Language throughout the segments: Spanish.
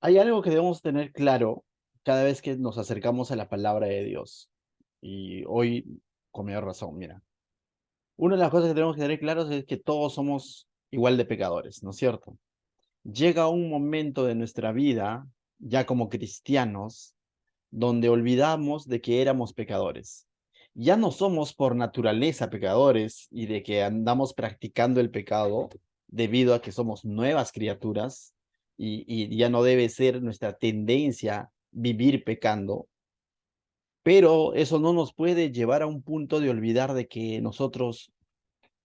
Hay algo que debemos tener claro cada vez que nos acercamos a la palabra de Dios. Y hoy, con mayor razón, mira. Una de las cosas que tenemos que tener claros es que todos somos igual de pecadores, ¿no es cierto? Llega un momento de nuestra vida, ya como cristianos, donde olvidamos de que éramos pecadores. Ya no somos por naturaleza pecadores y de que andamos practicando el pecado debido a que somos nuevas criaturas y ya no debe ser nuestra tendencia vivir pecando, pero eso no nos puede llevar a un punto de olvidar de que nosotros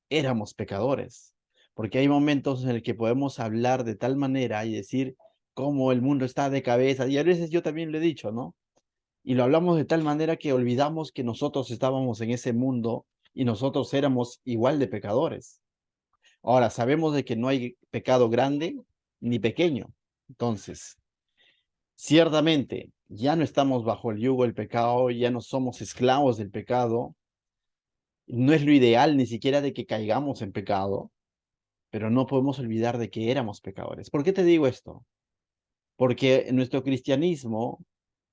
éramos pecadores, porque hay momentos en el que podemos hablar de tal manera y decir cómo el mundo está de cabeza, y a veces yo también lo he dicho, ¿no? Y lo hablamos de tal manera que olvidamos que nosotros estábamos en ese mundo y nosotros éramos igual de pecadores. Ahora, sabemos de que no hay pecado grande ni pequeño. Entonces, ciertamente, ya no estamos bajo el yugo del pecado, ya no somos esclavos del pecado. No es lo ideal ni siquiera de que caigamos en pecado, pero no podemos olvidar de que éramos pecadores. ¿Por qué te digo esto? Porque nuestro cristianismo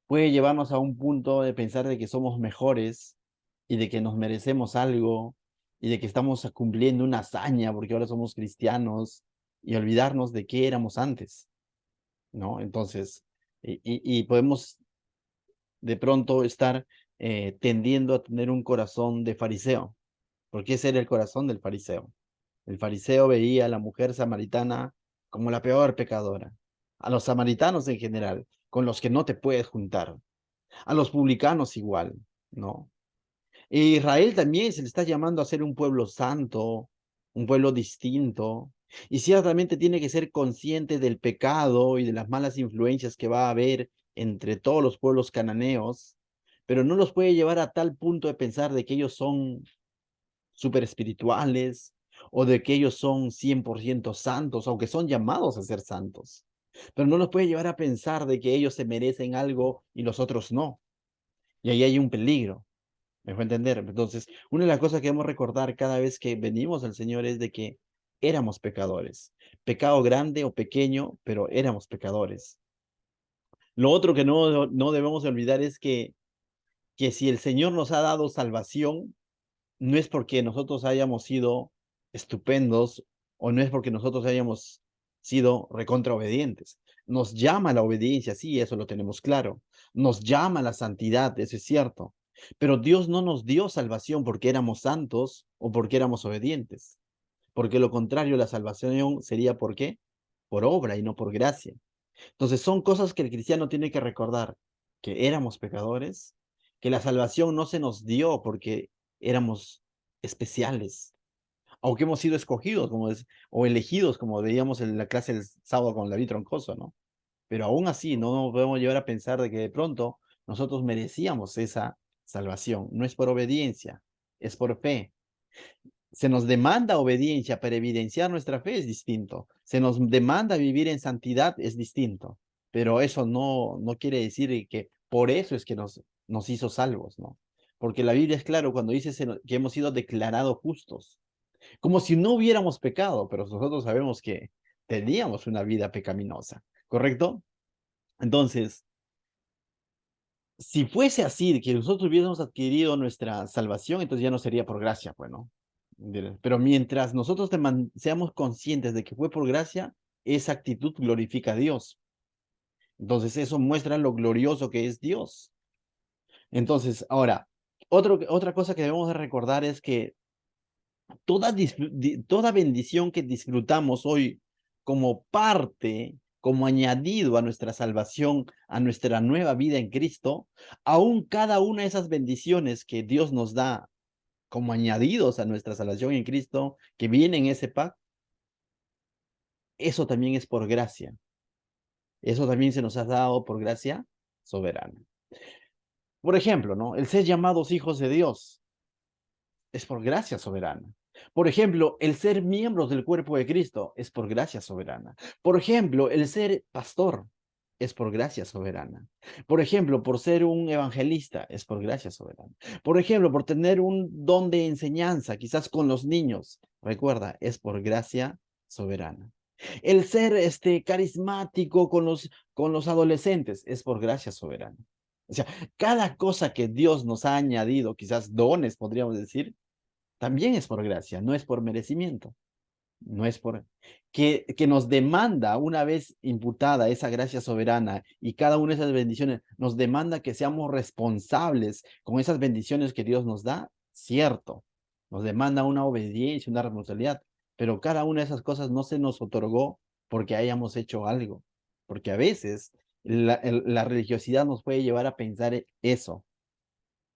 puede llevarnos a un punto de pensar de que somos mejores y de que nos merecemos algo y de que estamos cumpliendo una hazaña porque ahora somos cristianos y olvidarnos de qué éramos antes, ¿no? Entonces, y podemos de pronto estar tendiendo a tener un corazón de fariseo, porque ese era el corazón del fariseo. El fariseo veía a la mujer samaritana como la peor pecadora, a los samaritanos en general, con los que no te puedes juntar, a los publicanos igual, ¿no? E Israel también se le está llamando a ser un pueblo santo, un pueblo distinto, y ciertamente tiene que ser consciente del pecado y de las malas influencias que va a haber entre todos los pueblos cananeos, pero no los puede llevar a tal punto de pensar de que ellos son súper espirituales o de que ellos son 100% santos, aunque son llamados a ser santos, pero no los puede llevar a pensar de que ellos se merecen algo y los otros no. Y ahí hay un peligro. ¿Me fue a entender? Entonces, una de las cosas que debemos recordar cada vez que venimos al Señor es de que éramos pecadores. Pecado grande o pequeño, pero éramos pecadores. Lo otro que no debemos de olvidar es que si el Señor nos ha dado salvación, no es porque nosotros hayamos sido estupendos o no es porque nosotros hayamos sido recontra obedientes. Nos llama a la obediencia, sí, eso lo tenemos claro. Nos llama a la santidad, eso es cierto. Pero Dios no nos dio salvación porque éramos santos o porque éramos obedientes. Porque lo contrario, la salvación sería ¿por qué? Por obra y no por gracia. Entonces son cosas que el cristiano tiene que recordar, que éramos pecadores, que la salvación no se nos dio porque éramos especiales, aunque hemos sido escogidos como o elegidos, como veíamos en la clase del sábado con David Troncoso, ¿no? Pero aún así no nos podemos llevar a pensar de que de pronto nosotros merecíamos esa salvación. No es por obediencia, es por fe. Se nos demanda obediencia para evidenciar nuestra fe, es distinto. Se nos demanda vivir en santidad, es distinto. Pero eso no quiere decir que por eso es que nos hizo salvos, ¿no? Porque la Biblia es claro cuando dice que hemos sido declarados justos, como si no hubiéramos pecado, pero nosotros sabemos que teníamos una vida pecaminosa, ¿correcto? Entonces, si fuese así, que nosotros hubiésemos adquirido nuestra salvación, entonces ya no sería por gracia, pues, ¿no? Pero mientras nosotros seamos conscientes de que fue por gracia, esa actitud glorifica a Dios. Entonces eso muestra lo glorioso que es Dios. Entonces, ahora, otra cosa que debemos de recordar es que toda bendición que disfrutamos hoy como parte, como añadido a nuestra salvación, a nuestra nueva vida en Cristo, aún cada una de esas bendiciones que Dios nos da como añadidos a nuestra salvación en Cristo, que viene en ese pack, eso también es por gracia. Eso también se nos ha dado por gracia soberana. Por ejemplo, ¿no? El ser llamados hijos de Dios es por gracia soberana. Por ejemplo, el ser miembros del cuerpo de Cristo es por gracia soberana. Por ejemplo, el ser pastor es por gracia soberana. Por ejemplo, por ser un evangelista es por gracia soberana. Por ejemplo, por tener un don de enseñanza, quizás con los niños, recuerda, es por gracia soberana. El ser carismático con los adolescentes es por gracia soberana. O sea, cada cosa que Dios nos ha añadido, quizás dones, podríamos decir, también es por gracia, no es por merecimiento. No es por que nos demanda, una vez imputada esa gracia soberana y cada una de esas bendiciones, nos demanda que seamos responsables con esas bendiciones que Dios nos da, cierto. Nos demanda una obediencia, una responsabilidad, pero cada una de esas cosas no se nos otorgó porque hayamos hecho algo, porque a veces la religiosidad nos puede llevar a pensar eso,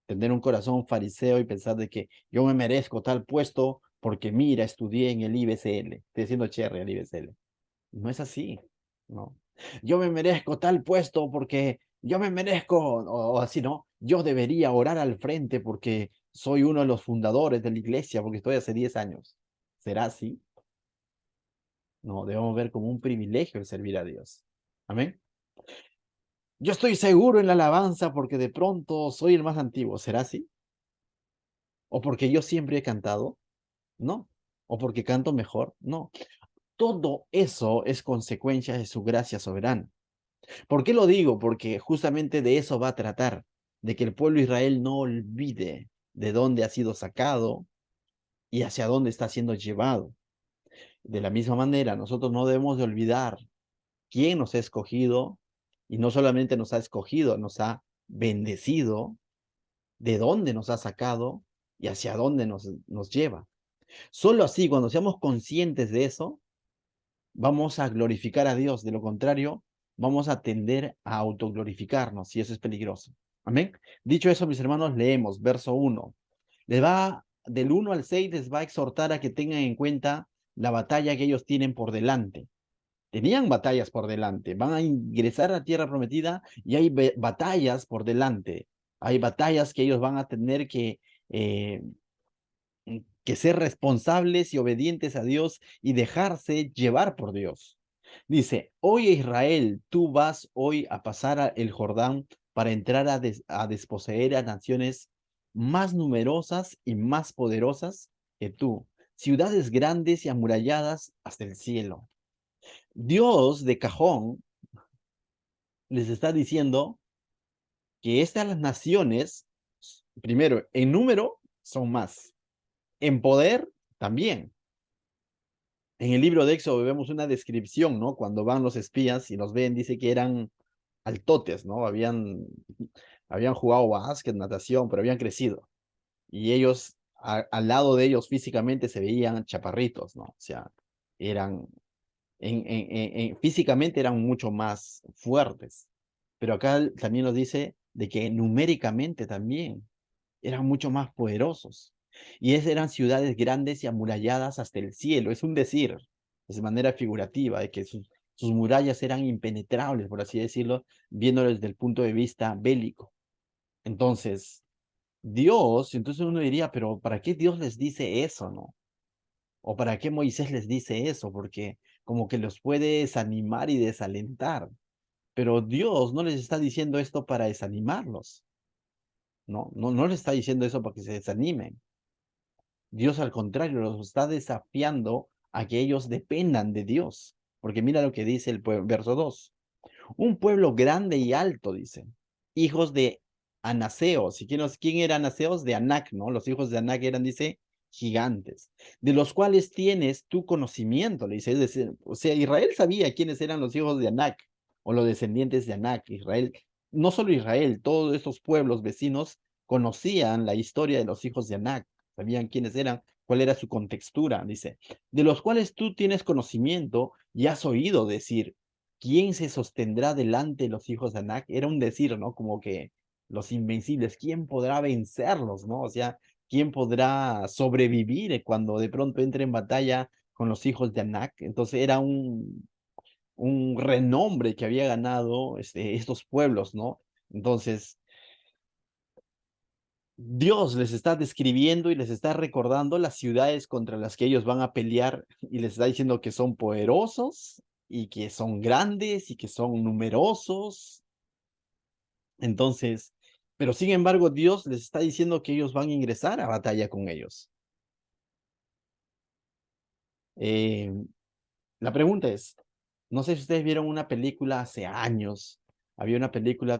tener un corazón fariseo y pensar de que yo me merezco tal puesto porque mira, estudié en el IBCL, estoy haciendo cherry al IBCL. No es así, ¿no? Yo me merezco tal puesto porque yo me merezco, o así, ¿no? Yo debería orar al frente porque soy uno de los fundadores de la iglesia, porque estoy hace 10 años. ¿Será así? No, debemos ver como un privilegio el servir a Dios. Amén. Yo estoy seguro en la alabanza porque de pronto soy el más antiguo. ¿Será así? ¿O porque yo siempre he cantado? No. ¿O porque canto mejor? No. Todo eso es consecuencia de su gracia soberana. ¿Por qué lo digo? Porque justamente de eso va a tratar, de que el pueblo de Israel no olvide de dónde ha sido sacado y hacia dónde está siendo llevado. De la misma manera, nosotros no debemos de olvidar quién nos ha escogido y no solamente nos ha escogido, nos ha bendecido, de dónde nos ha sacado y hacia dónde nos lleva. Solo así, cuando seamos conscientes de eso, vamos a glorificar a Dios. De lo contrario, vamos a tender a autoglorificarnos y eso es peligroso. Amén. Dicho eso, mis hermanos, leemos verso 1. Les va, del 1 al 6, les va a exhortar a que tengan en cuenta la batalla que ellos tienen por delante. Tenían batallas por delante. Van a ingresar a la tierra prometida y hay batallas por delante. Hay batallas que ellos van a tener eh, que ser responsables y obedientes a Dios y dejarse llevar por Dios. Dice, oye Israel, tú vas hoy a pasar el Jordán para entrar a desposeer a naciones más numerosas y más poderosas que tú, ciudades grandes y amuralladas hasta el cielo. Dios de cajón les está diciendo que estas naciones, primero, en número son más, en poder también. En el libro de Éxodo vemos una descripción, ¿no? Cuando van los espías y los ven, dice que eran altotes, ¿no? Habían jugado básquet, natación, pero habían crecido. Y ellos, al lado de ellos físicamente se veían chaparritos, ¿no? O sea, eran, físicamente eran mucho más fuertes. Pero acá también nos dice de que numéricamente también eran mucho más poderosos. Y eran ciudades grandes y amuralladas hasta el cielo. Es un decir, de manera figurativa, de que sus murallas eran impenetrables, por así decirlo, viéndolo desde el punto de vista bélico. Entonces, Dios, entonces uno diría, pero ¿para qué Dios les dice eso, no? ¿O para qué Moisés les dice eso? Porque como que los puede desanimar y desalentar. Pero Dios no les está diciendo esto para desanimarlos. No les está diciendo eso para que se desanimen. Dios al contrario los está desafiando a que ellos dependan de Dios. Porque mira lo que dice el verso 2. Un pueblo grande y alto, dice. Hijos de Anaseos. ¿Quién era Anaseos? De Anac, ¿no? Los hijos de Anac eran, dice, gigantes. De los cuales tienes tu conocimiento, le dice. Es decir, o sea, Israel sabía quiénes eran los hijos de Anac o los descendientes de Anac. Israel, no solo Israel, todos estos pueblos vecinos conocían la historia de los hijos de Anac. Sabían quiénes eran, cuál era su contextura, dice. De los cuales tú tienes conocimiento y has oído decir, ¿quién se sostendrá delante de los hijos de Anak? Era un decir, ¿no? Como que los invencibles, ¿quién podrá vencerlos, no? O sea, ¿quién podrá sobrevivir cuando de pronto entre en batalla con los hijos de Anak? Entonces era un renombre que había ganado estos pueblos, ¿no? Entonces, Dios les está describiendo y les está recordando las ciudades contra las que ellos van a pelear y les está diciendo que son poderosos y que son grandes y que son numerosos. Entonces, pero sin embargo, Dios les está diciendo que ellos van a ingresar a batalla con ellos. Eh, La pregunta es, no sé si ustedes vieron una película hace años, había una película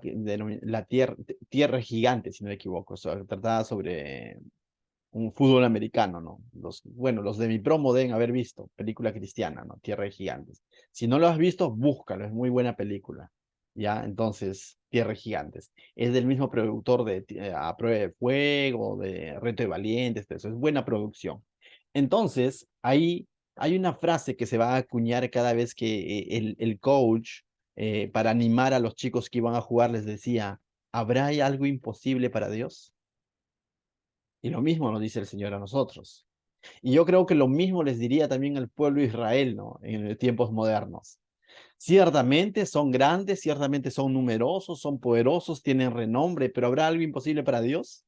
La Tierra Gigante, si no me equivoco, trataba sobre un fútbol americano, ¿no? Bueno, los de mi promo deben haber visto, película cristiana, ¿no? Tierra de Gigantes. Si no lo has visto, búscalo, es muy buena película, ¿ya? Entonces, Tierra de Gigantes. Es del mismo productor de A Prueba de Fuego, de Reto de Valientes, eso es buena producción. Entonces, ahí hay una frase que se va a acuñar cada vez que el coach, para animar a los chicos que iban a jugar, les decía, ¿habrá algo imposible para Dios? Y lo mismo nos dice el Señor a nosotros. Y yo creo que lo mismo les diría también al pueblo de Israel, ¿no? En tiempos modernos. Ciertamente son grandes, ciertamente son numerosos, son poderosos, tienen renombre, pero ¿habrá algo imposible para Dios?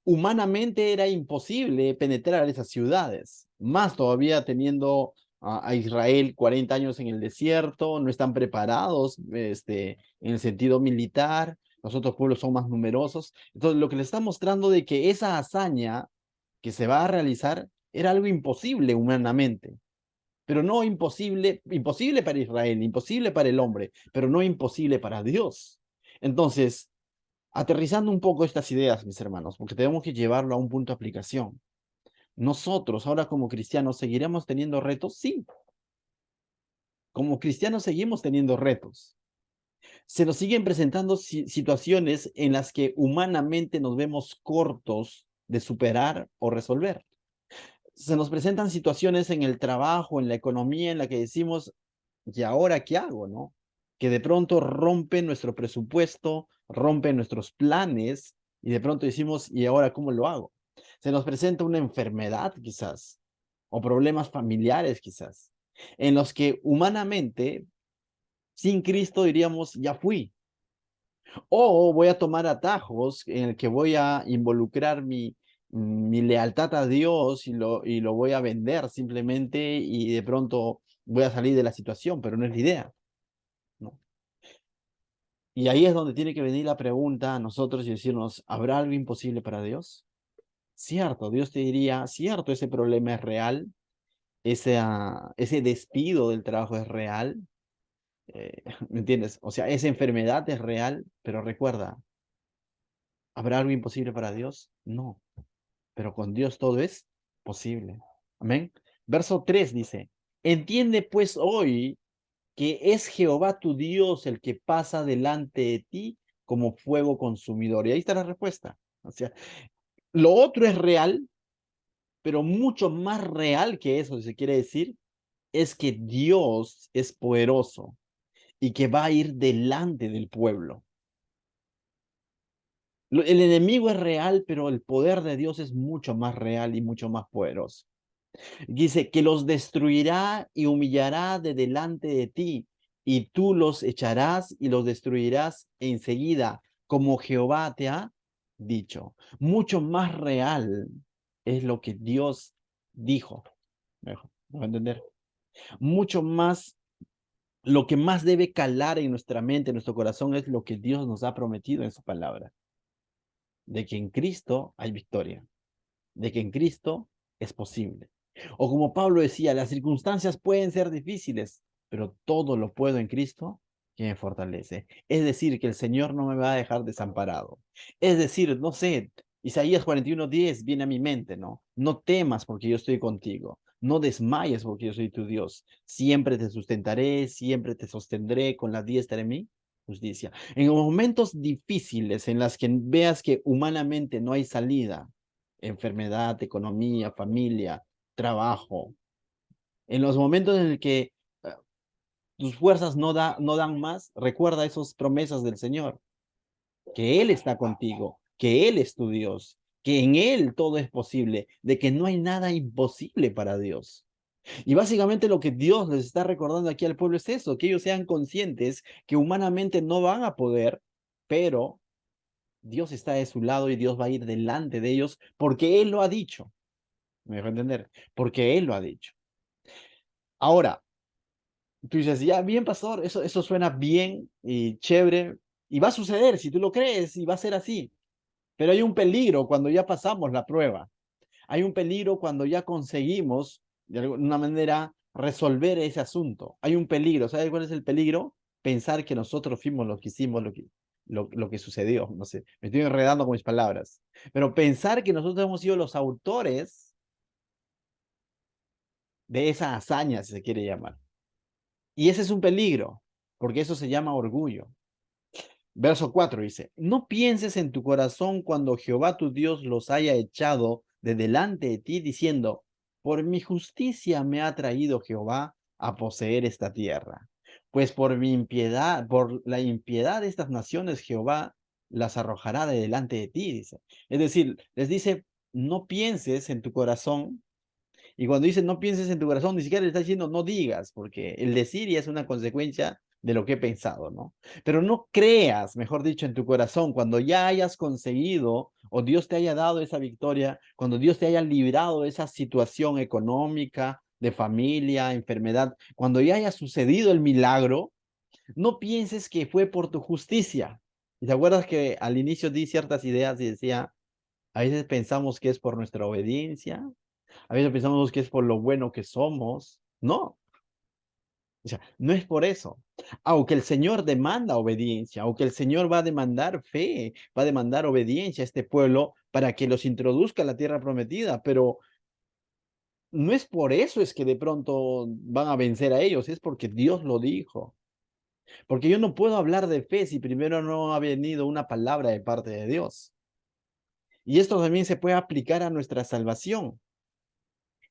Humanamente era imposible penetrar esas ciudades, más todavía teniendo a Israel 40 años en el desierto, no están preparados en el sentido militar, los otros pueblos son más numerosos. Entonces, lo que le está mostrando de que esa hazaña que se va a realizar era algo imposible humanamente, pero no imposible, imposible para Israel, imposible para el hombre, pero no imposible para Dios. Entonces, aterrizando un poco estas ideas, mis hermanos, porque tenemos que llevarlo a un punto de aplicación. Nosotros, ahora como cristianos, ¿seguiremos teniendo retos? Sí, como cristianos seguimos teniendo retos. Se nos siguen presentando situaciones en las que humanamente nos vemos cortos de superar o resolver. Se nos presentan situaciones en el trabajo, en la economía, en la que decimos, ¿y ahora qué hago, no? Que de pronto rompe nuestro presupuesto, rompe nuestros planes, y de pronto decimos, ¿y ahora cómo lo hago? Se nos presenta una enfermedad quizás, o problemas familiares quizás, en los que humanamente, sin Cristo diríamos, ya fui. O voy a tomar atajos en el que voy a involucrar mi lealtad a Dios y lo voy a vender simplemente y de pronto voy a salir de la situación, pero no es la idea, ¿no? Y ahí es donde tiene que venir la pregunta a nosotros y decirnos, ¿habrá algo imposible para Dios? Cierto, Dios te diría, cierto, ese problema es real, ese despido del trabajo es real, ¿me entiendes? O sea, esa enfermedad es real, pero recuerda, ¿habrá algo imposible para Dios? No, pero con Dios todo es posible. Amén. Verso 3 dice, entiende pues hoy que es Jehová tu Dios el que pasa delante de ti como fuego consumidor. Y ahí está la respuesta. O sea, lo otro es real, pero mucho más real que eso, si se quiere decir, es que Dios es poderoso y que va a ir delante del pueblo. El enemigo es real, pero el poder de Dios es mucho más real y mucho más poderoso. Dice que los destruirá y humillará de delante de ti, y tú los echarás y los destruirás enseguida, como Jehová te ha dicho. Mucho más real es lo que Dios dijo. Mejor, ¿me va a entender? Mucho más, lo que más debe calar en nuestra mente, en nuestro corazón, es lo que Dios nos ha prometido en su palabra, de que en Cristo hay victoria, de que en Cristo es posible. O como Pablo decía, las circunstancias pueden ser difíciles, pero todo lo puedo en Cristo que me fortalece. Es decir, que el Señor no me va a dejar desamparado. Es decir, no sé, Isaías 41:10 viene a mi mente, ¿no? No temas porque yo estoy contigo. No desmayes porque yo soy tu Dios. Siempre te sustentaré, siempre te sostendré con la diestra de mi justicia. En momentos difíciles en las que veas que humanamente no hay salida, enfermedad, economía, familia, trabajo. En los momentos en el que tus fuerzas no dan más, recuerda esas promesas del Señor, que Él está contigo, que Él es tu Dios, que en Él todo es posible, de que no hay nada imposible para Dios. Y básicamente lo que Dios les está recordando aquí al pueblo es eso, que ellos sean conscientes que humanamente no van a poder, pero Dios está de su lado y Dios va a ir delante de ellos porque Él lo ha dicho. ¿Me dejo entender? Porque Él lo ha dicho. Ahora, tú dices, ya, bien, pastor, eso suena bien y chévere, y va a suceder si tú lo crees y va a ser así. Pero hay un peligro cuando ya pasamos la prueba. Hay un peligro cuando ya conseguimos, de alguna manera, resolver ese asunto. Hay un peligro. ¿Sabe cuál es el peligro? Pensar que nosotros fuimos los que hicimos lo que sucedió. No sé, me estoy enredando con mis palabras. Pero pensar que nosotros hemos sido los autores de esa hazaña, si se quiere llamar. Y ese es un peligro, porque eso se llama orgullo. Verso 4 dice, no pienses en tu corazón cuando Jehová tu Dios los haya echado de delante de ti, diciendo, por mi justicia me ha traído Jehová a poseer esta tierra. Pues por mi impiedad, por la impiedad de estas naciones, Jehová las arrojará de delante de ti, dice. Es decir, les dice, no pienses en tu corazón. Y cuando dice no pienses en tu corazón, ni siquiera le está diciendo no digas, porque el decir ya es una consecuencia de lo que he pensado, ¿no? Pero no creas, mejor dicho, en tu corazón, cuando ya hayas conseguido o Dios te haya dado esa victoria, cuando Dios te haya librado de esa situación económica, de familia, enfermedad, cuando ya haya sucedido el milagro, no pienses que fue por tu justicia. ¿Y te acuerdas que al inicio di ciertas ideas y decía, a veces pensamos que es por nuestra obediencia, a veces pensamos que es por lo bueno que somos. No, o sea, no es por eso. Aunque el Señor demanda obediencia, aunque el Señor va a demandar fe, va a demandar obediencia a este pueblo para que los introduzca a la tierra prometida, pero no es por eso es que de pronto van a vencer a ellos, es porque Dios lo dijo. Porque yo no puedo hablar de fe si primero no ha venido una palabra de parte de Dios. Y esto también se puede aplicar a nuestra salvación.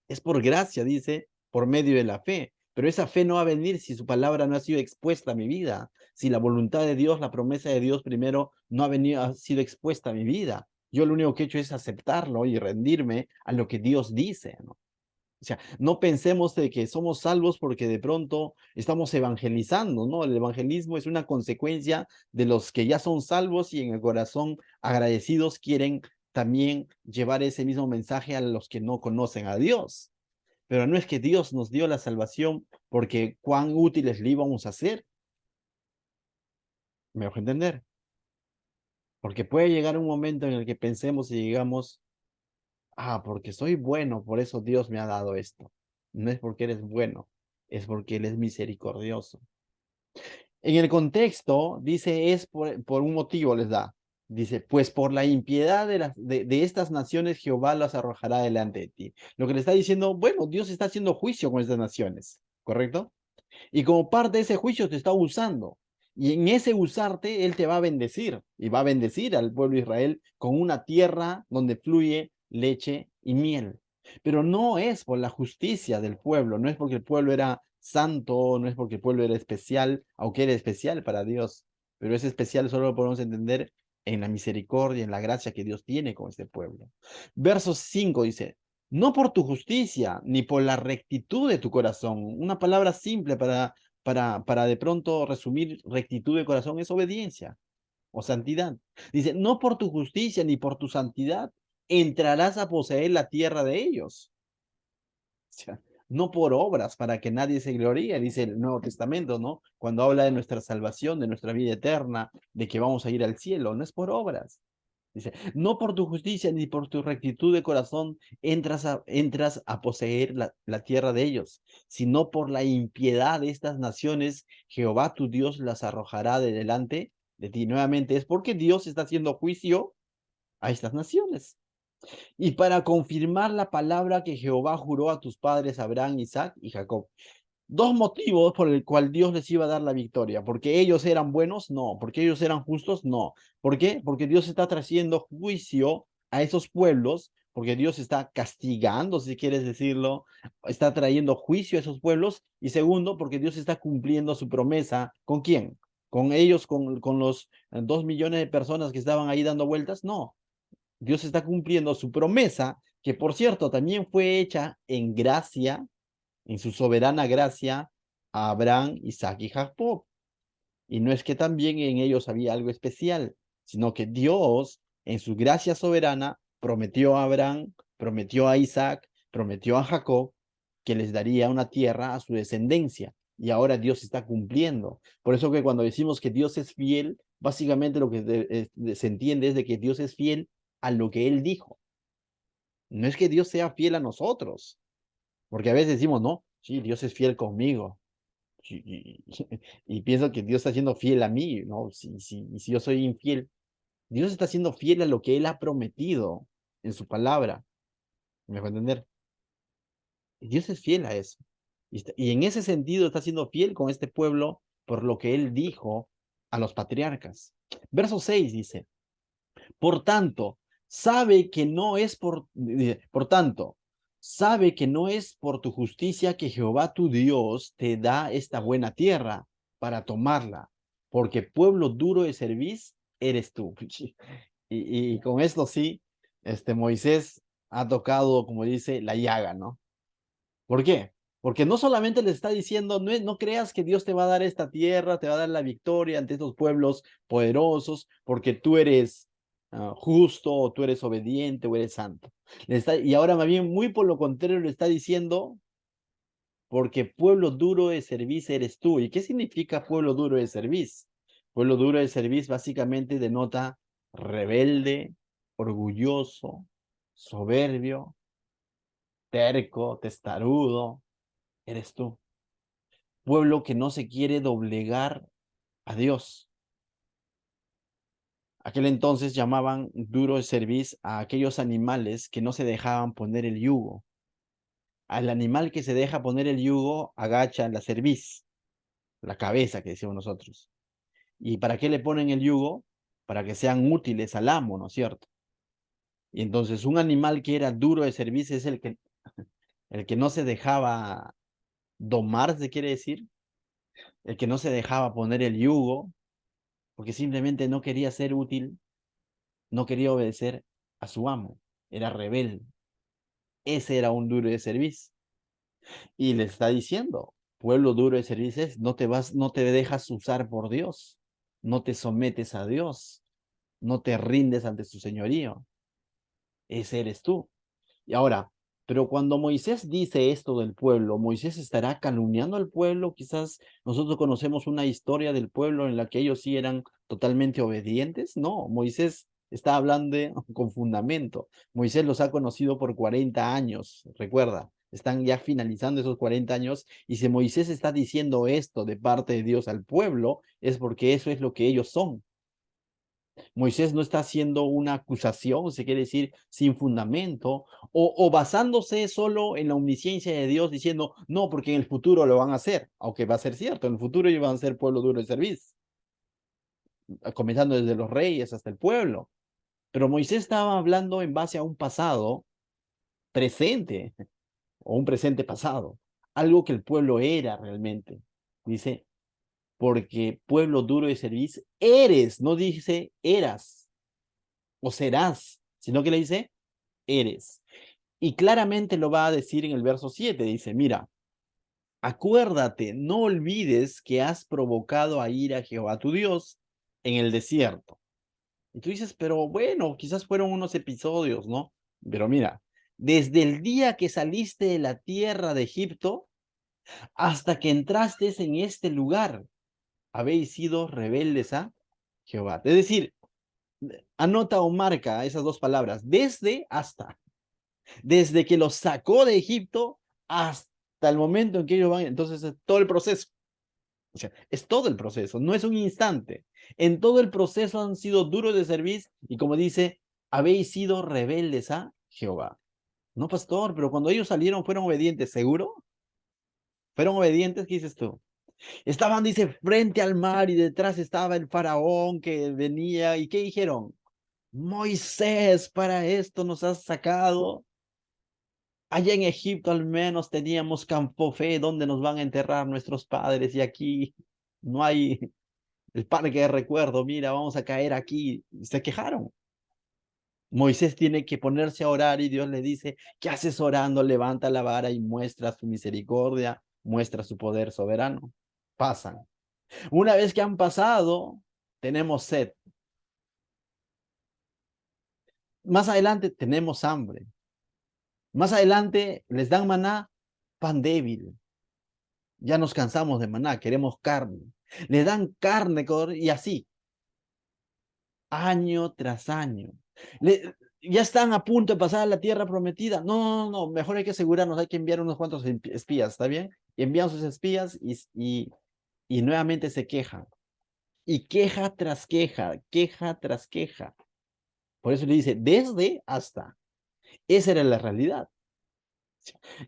Es por gracia, dice, por medio de la fe. Pero esa fe no va a venir si su palabra no ha sido expuesta a mi vida. Si la voluntad de Dios, la promesa de Dios primero no ha venido, ha sido expuesta a mi vida. Yo lo único que he hecho es aceptarlo y rendirme a lo que Dios dice, ¿no? O sea, no pensemos de que somos salvos porque de pronto estamos evangelizando, ¿no? El evangelismo es una consecuencia de los que ya son salvos y en el corazón agradecidos quieren también llevar ese mismo mensaje a los que no conocen a Dios. Pero no es que Dios nos dio la salvación porque cuán útiles le íbamos a hacer, me dejo entender. Porque puede llegar un momento en el que pensemos y digamos, porque soy bueno, por eso Dios me ha dado esto. No es porque eres bueno, es porque Él es misericordioso. En el contexto, dice, es por un motivo les da. Dice, pues por la impiedad de estas naciones Jehová las arrojará delante de ti. Lo que le está diciendo, bueno, Dios está haciendo juicio con estas naciones, ¿correcto? Y como parte de ese juicio te está usando. Y en ese usarte, Él te va a bendecir. Y va a bendecir al pueblo de Israel con una tierra donde fluye leche y miel. Pero no es por la justicia del pueblo, no es porque el pueblo era santo, no es porque el pueblo era especial, aunque era especial para Dios. Pero es especial solo lo podemos entender en la misericordia, en la gracia que Dios tiene con este pueblo. Verso 5 dice, no por tu justicia, ni por la rectitud de tu corazón. Una palabra simple para de pronto resumir rectitud de corazón es obediencia o santidad. Dice, no por tu justicia ni por tu santidad entrarás a poseer la tierra de ellos. O sea, no por obras para que nadie se gloríe, dice el Nuevo Testamento, ¿no? Cuando habla de nuestra salvación, de nuestra vida eterna, de que vamos a ir al cielo, no es por obras. Dice, no por tu justicia ni por tu rectitud de corazón entras a poseer la tierra de ellos, sino por la impiedad de estas naciones, Jehová tu Dios las arrojará de delante de ti. Nuevamente es porque Dios está haciendo juicio a estas naciones. Y para confirmar la palabra que Jehová juró a tus padres Abraham, Isaac y Jacob. Dos motivos por el cual Dios les iba a dar la victoria. ¿Porque ellos eran buenos? No. ¿Porque ellos eran justos? No. ¿Por qué? Porque Dios está trayendo juicio a esos pueblos, porque Dios está castigando, si quieres decirlo, está trayendo juicio a esos pueblos. Y segundo, porque Dios está cumpliendo su promesa. ¿Con quién? ¿Con ellos, con los 2 millones de personas que estaban ahí dando vueltas? No. Dios está cumpliendo su promesa, que por cierto también fue hecha en gracia, en su soberana gracia, a Abraham, Isaac y Jacob. Y no es que también en ellos había algo especial, sino que Dios, en su gracia soberana, prometió a Abraham, prometió a Isaac, prometió a Jacob, que les daría una tierra a su descendencia. Y ahora Dios está cumpliendo. Por eso que cuando decimos que Dios es fiel, básicamente lo que se entiende es de que Dios es fiel a lo que Él dijo. No es que Dios sea fiel a nosotros, porque a veces decimos, no, Sí, Dios es fiel conmigo. Y pienso que Dios está siendo fiel a mí, ¿no? Si yo soy infiel, Dios está siendo fiel a lo que Él ha prometido en su palabra. ¿Me dejo entender? Y Dios es fiel a eso. Y en ese sentido está siendo fiel con este pueblo por lo que Él dijo a los patriarcas. Verso 6 dice, por tanto, sabe que no es por tanto, sabe que no es por tu justicia que Jehová tu Dios te da esta buena tierra para tomarla, porque pueblo duro de cerviz eres tú. Y con esto sí, Moisés ha tocado, como dice, la llaga, ¿no? ¿Por qué? Porque no solamente le está diciendo, no creas que Dios te va a dar esta tierra, te va a dar la victoria ante estos pueblos poderosos, porque tú eres justo, o tú eres obediente, o eres santo. Y ahora más bien, muy por lo contrario, le está diciendo, porque pueblo duro de cerviz eres tú. ¿Y qué significa pueblo duro de cerviz? Pueblo duro de cerviz básicamente denota rebelde, orgulloso, soberbio, terco, testarudo, eres tú. Pueblo que no se quiere doblegar a Dios. Aquel entonces llamaban duro de cerviz a aquellos animales que no se dejaban poner el yugo. Al animal que se deja poner el yugo, agacha la cerviz, la cabeza que decimos nosotros. ¿Y para qué le ponen el yugo? Para que sean útiles al amo, ¿no es cierto? Y entonces un animal que era duro de cerviz es el que no se dejaba domar, se quiere decir, el que no se dejaba poner el yugo, porque simplemente no quería ser útil, no quería obedecer a su amo, era rebelde. Ese era un duro de cerviz. Y le está diciendo, pueblo duro de cerviz, no te dejas usar por Dios, no te sometes a Dios, no te rindes ante su señorío. Ese eres tú. Y ahora, pero cuando Moisés dice esto del pueblo, Moisés estará calumniando al pueblo. Quizás nosotros conocemos una historia del pueblo en la que ellos sí eran totalmente obedientes. No, Moisés está hablando con fundamento. Moisés los ha conocido por 40 años, recuerda, están ya finalizando esos 40 años. Y si Moisés está diciendo esto de parte de Dios al pueblo, es porque eso es lo que ellos son. Moisés no está haciendo una acusación, se quiere decir, sin fundamento, o basándose solo en la omnisciencia de Dios, diciendo, no, porque en el futuro lo van a hacer, aunque va a ser cierto, en el futuro ellos van a ser pueblo duro de servicio, comenzando desde los reyes hasta el pueblo. Pero Moisés estaba hablando en base a un pasado presente, o un presente pasado, algo que el pueblo era realmente. Dice, porque pueblo duro de servicio eres, no dice eras o serás, sino que le dice eres. Y claramente lo va a decir en el verso 7. Dice, mira, acuérdate, no olvides que has provocado a ir a Jehová tu Dios en el desierto. Y tú dices, pero bueno, quizás fueron unos episodios, ¿no? Pero mira, desde el día que saliste de la tierra de Egipto hasta que entraste en este lugar, habéis sido rebeldes a Jehová. Es decir, anota o marca esas dos palabras, desde hasta. Desde que los sacó de Egipto hasta el momento en que ellos van, entonces es todo el proceso. O sea, es todo el proceso, no es un instante. En todo el proceso han sido duros de servir y como dice, habéis sido rebeldes a Jehová. No, pastor, pero cuando ellos salieron fueron obedientes, ¿seguro? ¿Fueron obedientes? ¿Qué dices tú? Estaban, dice, frente al mar y detrás estaba el faraón que venía. ¿Y qué dijeron? Moisés, para esto nos has sacado. Allá en Egipto al menos teníamos Campofé donde nos van a enterrar nuestros padres y aquí no hay el parque de recuerdo, mira, vamos a caer aquí. Se quejaron. Moisés tiene que ponerse a orar y Dios le dice, ¿qué haces orando? Levanta la vara y muestra su misericordia, muestra su poder soberano. Pasan. Una vez que han pasado, tenemos sed. Más adelante tenemos hambre. Más adelante les dan maná, pan débil. Ya nos cansamos de maná, queremos carne. Le dan carne y así, año tras año. ya están a punto de pasar a la tierra prometida. No, no, no, no, mejor hay que asegurarnos, hay que enviar unos cuantos espías, ¿está bien? Y envían sus espías y nuevamente se quejan. Y queja tras queja, queja tras queja. Por eso le dice, desde hasta. Esa era la realidad.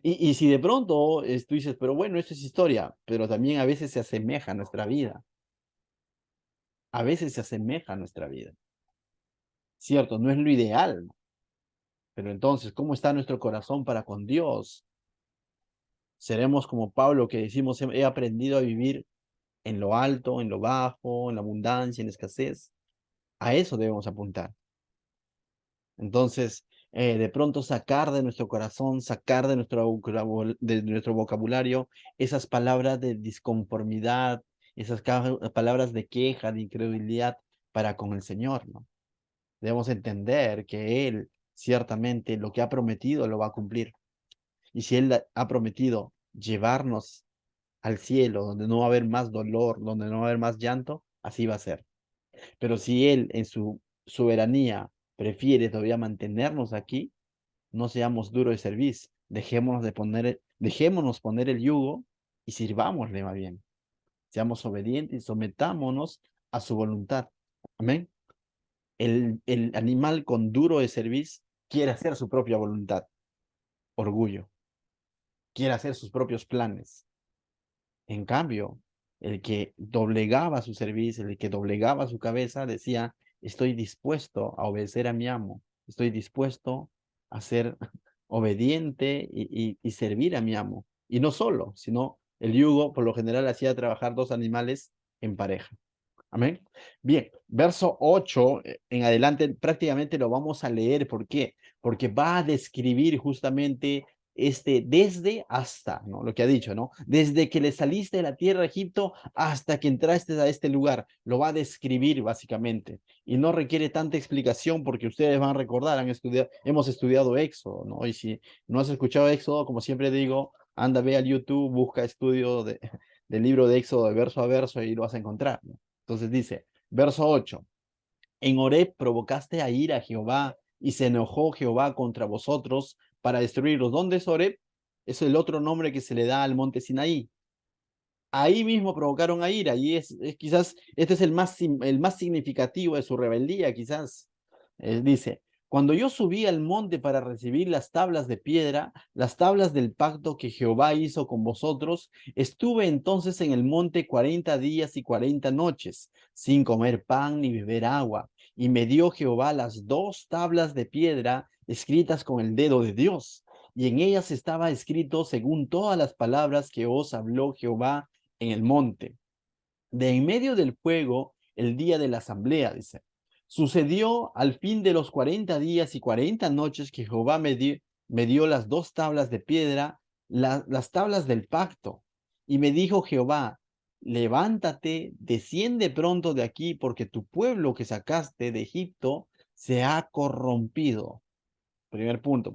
Y si de pronto tú dices, pero bueno, esto es historia, pero también a veces se asemeja a nuestra vida. A veces se asemeja a nuestra vida. Cierto, no es lo ideal, pero entonces, ¿cómo está nuestro corazón para con Dios? Seremos como Pablo que decimos, he aprendido a vivir en lo alto, en lo bajo, en la abundancia, en la escasez. A eso debemos apuntar. Entonces, de pronto sacar de nuestro corazón, sacar de nuestro vocabulario esas palabras de disconformidad, esas palabras de queja, de incredulidad para con el Señor, ¿no? Debemos entender que Él ciertamente lo que ha prometido lo va a cumplir. Y si Él ha prometido llevarnos al cielo, donde no va a haber más dolor, donde no va a haber más llanto, así va a ser. Pero si Él en su soberanía prefiere todavía mantenernos aquí, no seamos duros de servicio, dejémonos poner el yugo y sirvámosle más bien. Seamos obedientes y sometámonos a su voluntad. Amén. El animal con duro de servicio quiere hacer su propia voluntad, orgullo, quiere hacer sus propios planes. En cambio, el que doblegaba su servicio, el que doblegaba su cabeza, decía, estoy dispuesto a obedecer a mi amo, estoy dispuesto a ser obediente y servir a mi amo. Y no solo, sino el yugo por lo general hacía trabajar dos animales en pareja. Amén. Bien, verso 8 en adelante prácticamente lo vamos a leer. ¿Por qué? Porque va a describir justamente este desde hasta, ¿no? Lo que ha dicho, ¿no? Desde que le saliste de la tierra de Egipto hasta que entraste a este lugar. Lo va a describir básicamente. Y no requiere tanta explicación porque ustedes van a recordar, hemos estudiado Éxodo, ¿no? Y si no has escuchado Éxodo, como siempre digo, anda, ve al YouTube, busca estudio del libro de Éxodo de verso a verso y lo vas a encontrar, ¿no? Entonces dice, verso 8, en Horeb provocaste a ira a Jehová y se enojó Jehová contra vosotros para destruirlos. ¿Dónde es Horeb? Es el otro nombre que se le da al monte Sinaí. Ahí mismo provocaron a ira y quizás este es el más significativo de su rebeldía, quizás. Dice, cuando yo subí al monte para recibir las tablas de piedra, las tablas del pacto que Jehová hizo con vosotros, estuve entonces en el monte 40 días y 40 noches, sin comer pan ni beber agua, y me dio Jehová las dos tablas de piedra escritas con el dedo de Dios, y en ellas estaba escrito según todas las palabras que os habló Jehová en el monte, de en medio del fuego, el día de la asamblea, dice. Sucedió al fin de los 40 días y 40 noches que Jehová me dio las dos tablas de piedra, las tablas del pacto. Y me dijo Jehová, levántate, desciende pronto de aquí, porque tu pueblo que sacaste de Egipto se ha corrompido. Primer punto,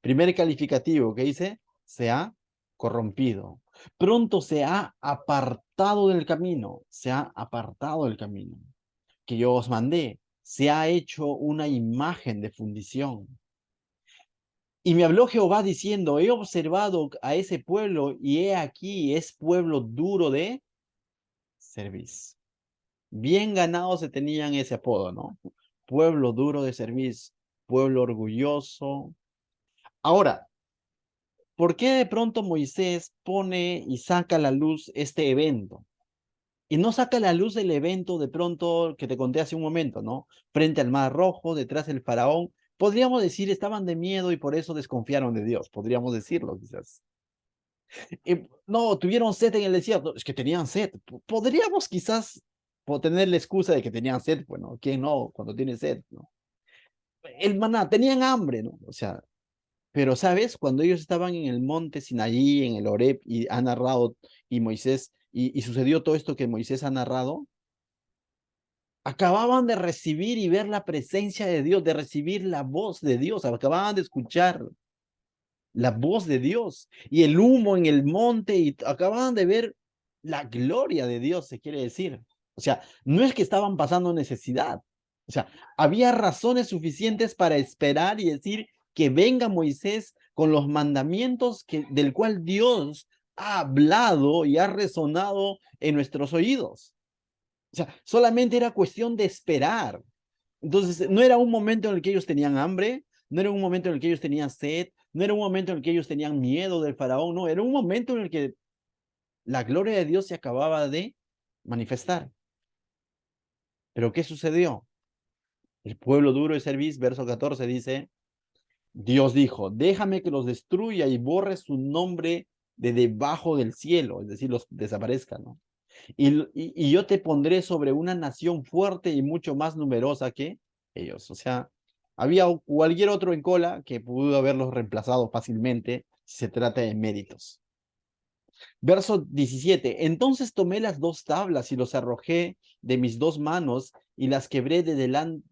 primer calificativo que dice, se ha corrompido. Pronto se ha apartado del camino, se ha apartado del camino que yo os mandé, se ha hecho una imagen de fundición. Y me habló Jehová diciendo, he observado a ese pueblo y he aquí es pueblo duro de servicio. Bien ganado se tenían ese apodo, ¿no? Pueblo duro de servicio, pueblo orgulloso. Ahora, ¿por qué de pronto Moisés pone y saca a la luz este evento? Y no saca a la luz el evento de pronto que te conté hace un momento, ¿no? Frente al Mar Rojo, detrás del faraón. Podríamos decir, estaban de miedo y por eso desconfiaron de Dios. Podríamos decirlo, quizás. No, tuvieron sed en el desierto. Es que tenían sed. Podríamos quizás tener la excusa de que tenían sed. Bueno, ¿quién no cuando tiene sed, no? El maná, tenían hambre, ¿no? O sea, pero, ¿sabes? Cuando ellos estaban en el monte Sinaí, en el Horeb, y ha narrado, y Moisés, y sucedió todo esto que Moisés ha narrado, acababan de recibir y ver la presencia de Dios, de recibir la voz de Dios, acababan de escuchar la voz de Dios, y el humo en el monte, y acababan de ver la gloria de Dios, se quiere decir. O sea, no es que estaban pasando necesidad, O sea, había razones suficientes para esperar y decir que venga Moisés con los mandamientos del cual Dios ha hablado y ha resonado en nuestros oídos. O sea, solamente era cuestión de esperar. Entonces, no era un momento en el que ellos tenían hambre, no era un momento en el que ellos tenían sed, no era un momento en el que ellos tenían miedo del faraón, no, era un momento en el que la gloria de Dios se acababa de manifestar. Pero ¿qué sucedió? El pueblo duro de cerviz, verso 14 dice, Dios dijo, déjame que los destruya y borre su nombre de debajo del cielo, es decir, los desaparezcan, ¿no? Y yo te pondré sobre una nación fuerte y mucho más numerosa que ellos. O sea, había cualquier otro en cola que pudo haberlos reemplazado fácilmente si se trata de méritos. Verso 17. Entonces tomé las dos tablas y los arrojé de mis dos manos y las quebré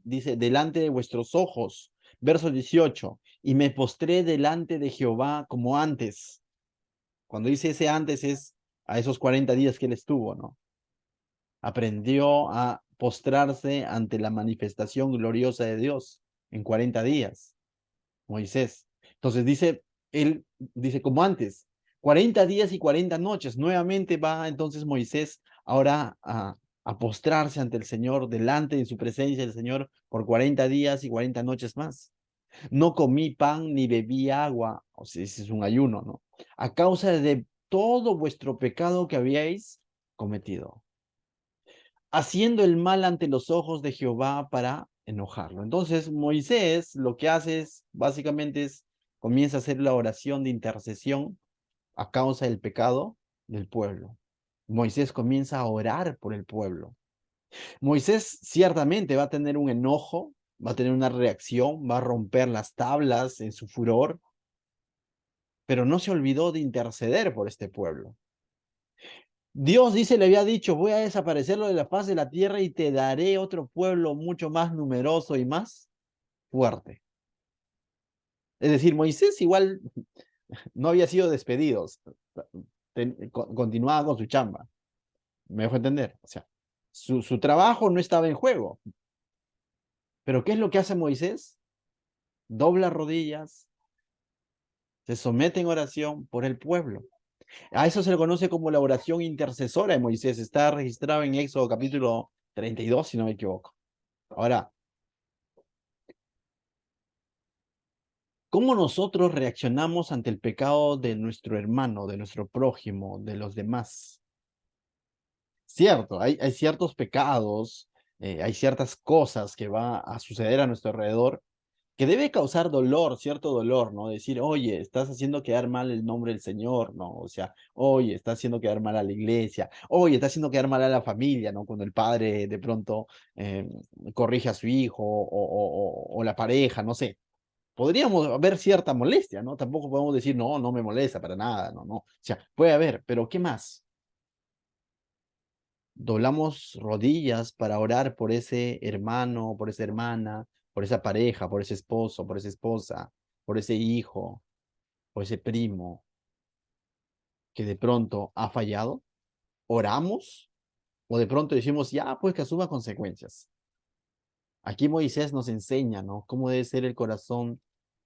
dice, delante de vuestros ojos. Verso 18. Y me postré delante de Jehová como antes. Cuando dice ese antes es a esos 40 días que él estuvo, ¿no? Aprendió a postrarse ante la manifestación gloriosa de Dios en 40 días, Moisés. Entonces dice, él dice como antes, 40 días y 40 noches. Nuevamente va entonces Moisés ahora a postrarse ante el Señor, delante de su presencia del Señor por 40 días y 40 noches más. No comí pan ni bebí agua, o sea, ese es un ayuno, ¿no? A causa de todo vuestro pecado que habíais cometido, haciendo el mal ante los ojos de Jehová para enojarlo. Entonces Moisés lo que hace es, básicamente es, comienza a hacer la oración de intercesión a causa del pecado del pueblo. Moisés comienza a orar por el pueblo. Moisés ciertamente va a tener un enojo, va a tener una reacción, va a romper las tablas en su furor, pero no se olvidó de interceder por este pueblo. Dios dice, le había dicho, voy a desaparecerlo de la faz de la tierra y te daré otro pueblo mucho más numeroso y más fuerte. Es decir, Moisés igual no había sido despedido, continuaba con su chamba. ¿Me dejo entender? O sea, su trabajo no estaba en juego. Pero ¿qué es lo que hace Moisés? Dobla rodillas, se somete en oración por el pueblo. A eso se le conoce como la oración intercesora de Moisés. Está registrado en Éxodo capítulo 32, si no me equivoco. Ahora, ¿cómo nosotros reaccionamos ante el pecado de nuestro hermano, de nuestro prójimo, de los demás? Cierto, hay ciertos pecados, hay ciertas cosas que va a suceder a nuestro alrededor que debe causar dolor, cierto dolor, ¿no? Decir, oye, estás haciendo quedar mal el nombre del Señor, ¿no? O sea, oye, estás haciendo quedar mal a la iglesia, oye, estás haciendo quedar mal a la familia, ¿no? Cuando el padre de pronto corrige a su hijo o la pareja, no sé. Podríamos haber cierta molestia, ¿no? Tampoco podemos decir, no, no me molesta para nada, no, no. O sea, puede haber, pero ¿qué más? Doblamos rodillas para orar por ese hermano, por esa hermana, por esa pareja, por ese esposo, por esa esposa, por ese hijo, por ese primo que de pronto ha fallado. Oramos o de pronto decimos, ya, pues que asuma consecuencias. Aquí Moisés nos enseña, ¿no? Cómo debe ser el corazón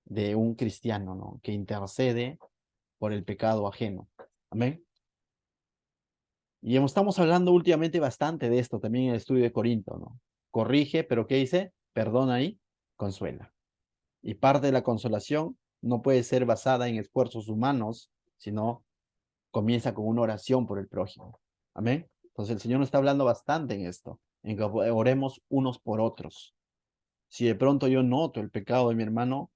de un cristiano, ¿no? Que intercede por el pecado ajeno. Amén. Y estamos hablando últimamente bastante de esto también en el estudio de Corinto, ¿no? Corrige, pero ¿qué dice? Perdona y consuela. Y parte de la consolación no puede ser basada en esfuerzos humanos, sino comienza con una oración por el prójimo. Amén. Entonces el Señor nos está hablando bastante en esto, en que oremos unos por otros. Si de pronto yo noto el pecado de mi hermano,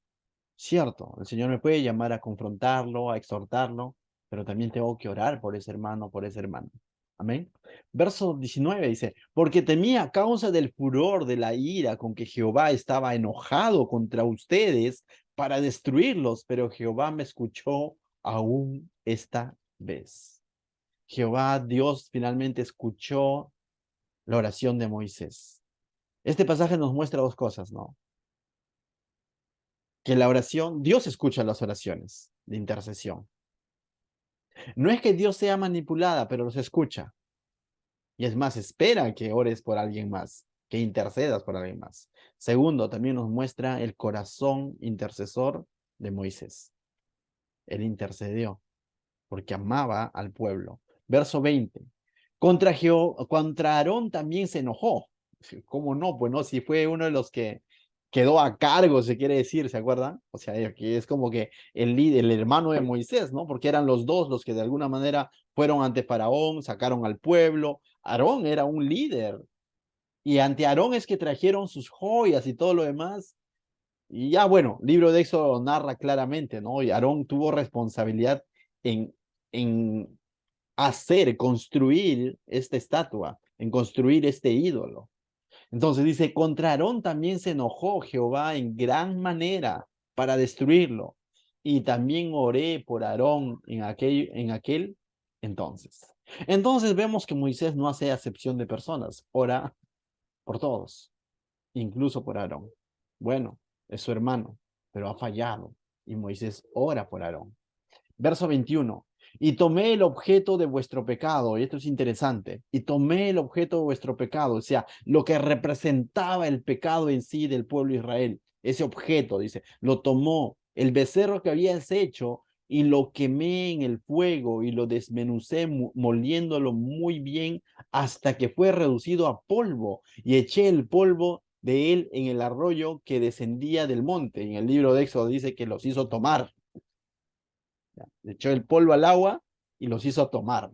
cierto, el Señor me puede llamar a confrontarlo, a exhortarlo, pero también tengo que orar por ese hermano, por ese hermano. Amén. Verso 19 dice, porque temía a causa del furor de la ira con que Jehová estaba enojado contra ustedes para destruirlos, pero Jehová me escuchó aún esta vez. Jehová, Dios, finalmente escuchó la oración de Moisés. Este pasaje nos muestra dos cosas, ¿no? Que la oración, Dios escucha las oraciones de intercesión. No es que Dios sea manipulada, pero los escucha. Y es más, espera que ores por alguien más. que intercedas por alguien más. Segundo, también nos muestra el corazón intercesor de Moisés. Él intercedió porque amaba al pueblo. Verso 20. Contra Aarón también se enojó. ¿Cómo no? Pues no, si fue uno de los que quedó a cargo, se quiere decir, ¿se acuerdan? O sea, que es como que el líder, el hermano de Moisés, ¿no? Porque eran los dos los que de alguna manera fueron ante Faraón, sacaron al pueblo. Aarón era un líder. Y ante Aarón es que trajeron sus joyas y todo lo demás. Y ya, bueno, libro de Éxodo narra claramente, ¿no? Y Aarón tuvo responsabilidad en hacer, construir esta estatua, en construir este ídolo. Entonces dice, contra Aarón también se enojó Jehová en gran manera para destruirlo. Y también oré por Aarón en aquel entonces. Entonces vemos que Moisés no hace acepción de personas, ora por todos, incluso por Aarón. Bueno, es su hermano, pero ha fallado. Y Moisés ora por Aarón. Verso 21. Y tomé el objeto de vuestro pecado, y esto es interesante, y tomé el objeto de vuestro pecado, o sea, lo que representaba el pecado en sí del pueblo de Israel, ese objeto, dice, lo tomó el becerro que habías hecho y lo quemé en el fuego y lo desmenucé moliéndolo muy bien hasta que fue reducido a polvo y eché el polvo de él en el arroyo que descendía del monte. En el libro de Éxodo dice que los hizo tomar. Le echó el polvo al agua y los hizo tomar.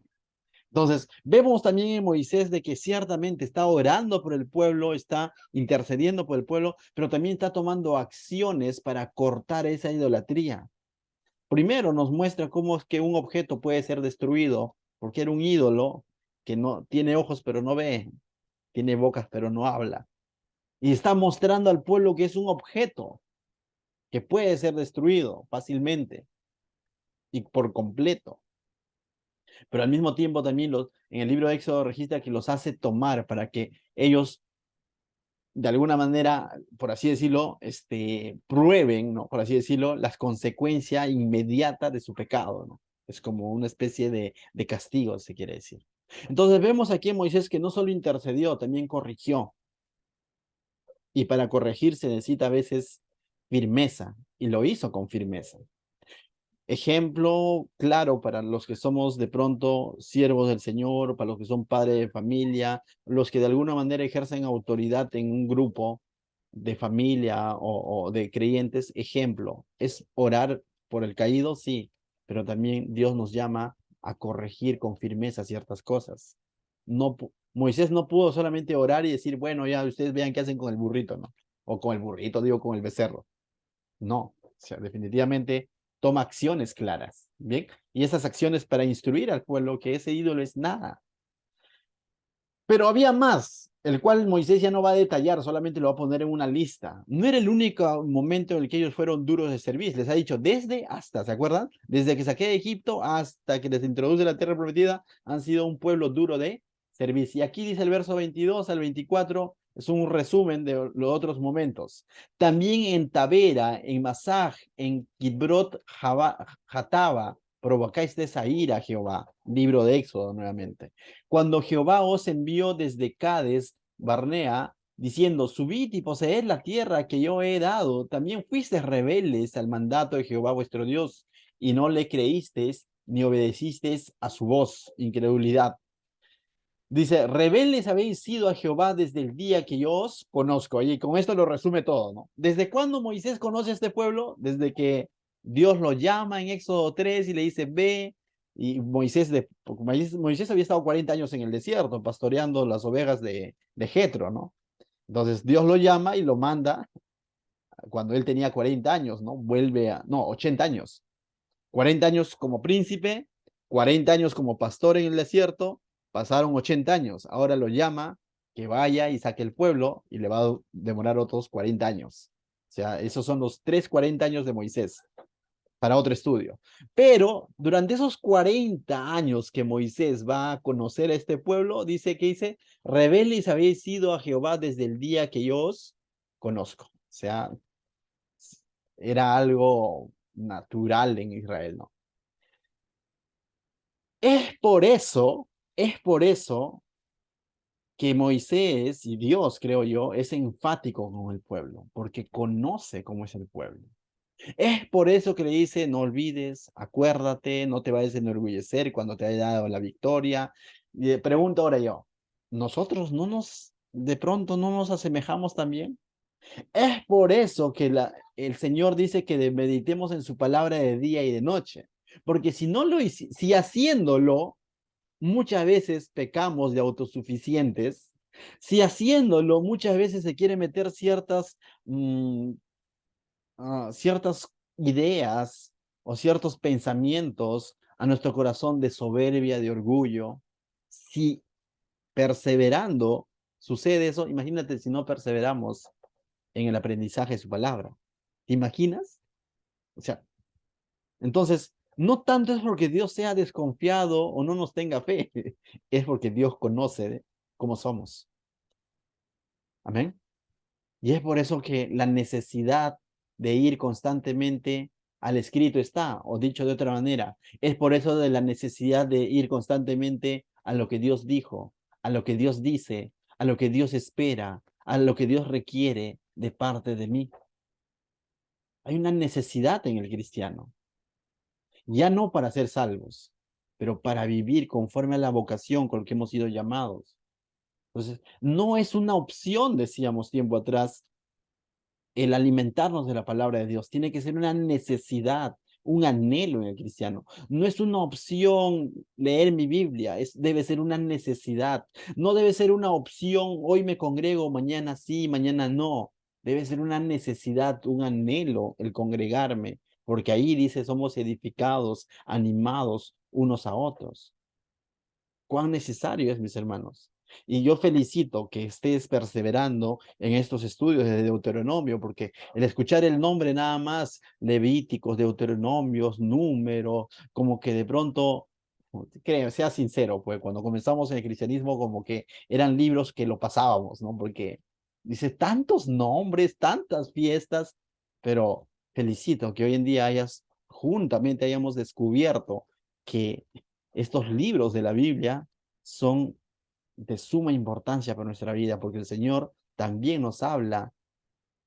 Entonces, vemos también en Moisés de que ciertamente está orando por el pueblo, está intercediendo por el pueblo, pero también está tomando acciones para cortar esa idolatría. Primero nos muestra cómo es que un objeto puede ser destruido, porque era un ídolo que no tiene ojos pero no ve, tiene bocas pero no habla. Y está mostrando al pueblo que es un objeto que puede ser destruido fácilmente y por completo. Pero al mismo tiempo también en el libro de Éxodo registra que los hace tomar para que ellos de alguna manera, por así decirlo, prueben, ¿no? Por así decirlo, las consecuencias inmediatas de su pecado, ¿no? Es como una especie de castigo, se quiere decir. Entonces vemos aquí en Moisés que no solo intercedió, también corrigió. Y para corregir se necesita a veces firmeza, y lo hizo con firmeza. Ejemplo claro para los que somos de pronto siervos del Señor, para los que son padres de familia, los que de alguna manera ejercen autoridad en un grupo de familia o de creyentes. Ejemplo, es orar por el caído, sí, pero también Dios nos llama a corregir con firmeza ciertas cosas. No, Moisés no pudo solamente orar y decir, bueno, ya ustedes vean qué hacen con el burrito, ¿no? O con el burrito, digo, con el becerro. No, o sea, definitivamente toma acciones claras, ¿bien? Y esas acciones para instruir al pueblo que ese ídolo es nada. Pero había más, el cual Moisés ya no va a detallar, solamente lo va a poner en una lista. No era el único momento en el que ellos fueron duros de servir, les ha dicho desde hasta, ¿se acuerdan? Desde que saqué de Egipto hasta que les introduce la tierra prometida, han sido un pueblo duro de servir. Y aquí dice el verso 22 al 24, es un resumen de los otros momentos. También en Tabera, en Masaj, en Kidbrot Hataba, provocáis esa ira, Jehová. Libro de Éxodo nuevamente. Cuando Jehová os envió desde Cades, Barnea, diciendo, subid y poseed la tierra que yo he dado, también fuisteis rebeldes al mandato de Jehová vuestro Dios, y no le creísteis ni obedecisteis a su voz, incredulidad. Dice, rebeldes habéis sido a Jehová desde el día que yo os conozco. Y con esto lo resume todo, ¿no? ¿Desde cuándo Moisés conoce a este pueblo? Desde que Dios lo llama en Éxodo 3 y le dice, ve. Y Moisés había estado 40 años en el desierto pastoreando las ovejas de Jetro, ¿no? Entonces Dios lo llama y lo manda cuando él tenía 40 años, ¿no? No, 80 años. 40 años como príncipe, 40 años como pastor en el desierto, pasaron 80 años. Ahora lo llama que vaya y saque el pueblo y le va a demorar otros 40 años. O sea, esos son los 40 años de Moisés para otro estudio. Pero durante esos 40 años que Moisés va a conocer a este pueblo, dice que dice, rebeldes habéis sido a Jehová desde el día que yo os conozco. O sea, era algo natural en Israel, ¿no? Es por eso que Moisés y Dios, creo yo, es enfático con el pueblo, porque conoce cómo es el pueblo. Es por eso que le dice, no olvides, acuérdate, no te vayas a enorgullecer cuando te haya dado la victoria. Y pregunto ahora yo, ¿nosotros de pronto no nos asemejamos también? Es por eso que el Señor dice que meditemos en su palabra de día y de noche, porque si no si haciéndolo, muchas veces pecamos de autosuficientes, si haciéndolo, muchas veces se quiere meter mm, ciertas ideas o ciertos pensamientos a nuestro corazón de soberbia, de orgullo. Si perseverando sucede eso, imagínate si no perseveramos en el aprendizaje de su palabra. ¿Te imaginas? O sea, entonces, no tanto es porque Dios sea desconfiado o no nos tenga fe, es porque Dios conoce cómo somos. Amén. Y es por eso que la necesidad de ir constantemente al escrito está, o dicho de otra manera, es por eso de la necesidad de ir constantemente a lo que Dios dijo, a lo que Dios dice, a lo que Dios espera, a lo que Dios requiere de parte de mí. Hay una necesidad en el cristiano, ya no para ser salvos, pero para vivir conforme a la vocación con la que hemos sido llamados. Entonces, no es una opción, decíamos tiempo atrás, el alimentarnos de la palabra de Dios. Tiene que ser una necesidad, un anhelo en el cristiano. No es una opción leer mi Biblia, debe ser una necesidad. No debe ser una opción, hoy me congrego, mañana sí, mañana no. Debe ser una necesidad, un anhelo el congregarme, porque ahí dice, somos edificados, animados unos a otros. Cuán necesario es, mis hermanos. Y yo felicito que estés perseverando en estos estudios de Deuteronomio, porque el escuchar el nombre nada más, Levíticos, Deuteronomios, Números, como que de pronto, creo, sea sincero, pues cuando comenzamos en el cristianismo, como que eran libros que lo pasábamos, ¿no? Porque dice tantos nombres, tantas fiestas, pero felicito que hoy en día juntamente hayamos descubierto que estos libros de la Biblia son de suma importancia para nuestra vida, porque el Señor también nos habla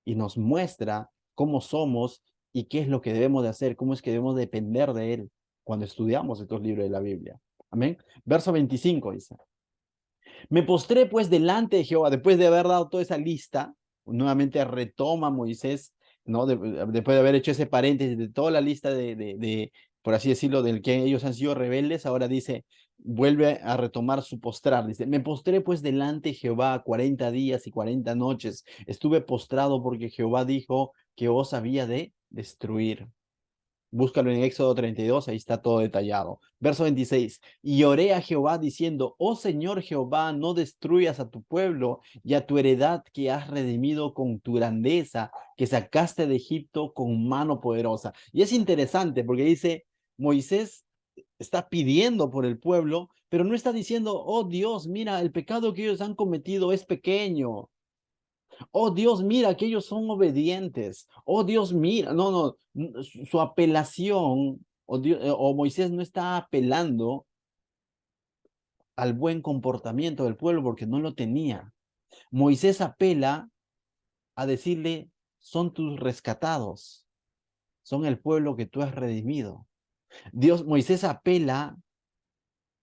y nos muestra cómo somos y qué es lo que debemos de hacer, cómo es que debemos depender de Él cuando estudiamos estos libros de la Biblia. Amén. Verso 25 dice, me postré pues delante de Jehová, después de haber dado toda esa lista, nuevamente retoma Moisés, ¿no? Después de haber hecho ese paréntesis de toda la lista por así decirlo, del que ellos han sido rebeldes, ahora dice, vuelve a retomar su postrar, dice, me postré pues delante de Jehová 40 días y 40 noches, estuve postrado porque Jehová dijo que os había de destruir. Búscalo en Éxodo 32, ahí está todo detallado. Verso 26. Y oré a Jehová diciendo, oh Señor Jehová, no destruyas a tu pueblo y a tu heredad que has redimido con tu grandeza, que sacaste de Egipto con mano poderosa. Y es interesante porque dice, Moisés está pidiendo por el pueblo, pero no está diciendo, oh Dios, mira, el pecado que ellos han cometido es pequeño. Oh Dios, mira que ellos son obedientes. Oh Dios, mira, su apelación, o Moisés no está apelando al buen comportamiento del pueblo porque no lo tenía. Moisés apela a decirle, son tus rescatados, son el pueblo que tú has redimido. Moisés apela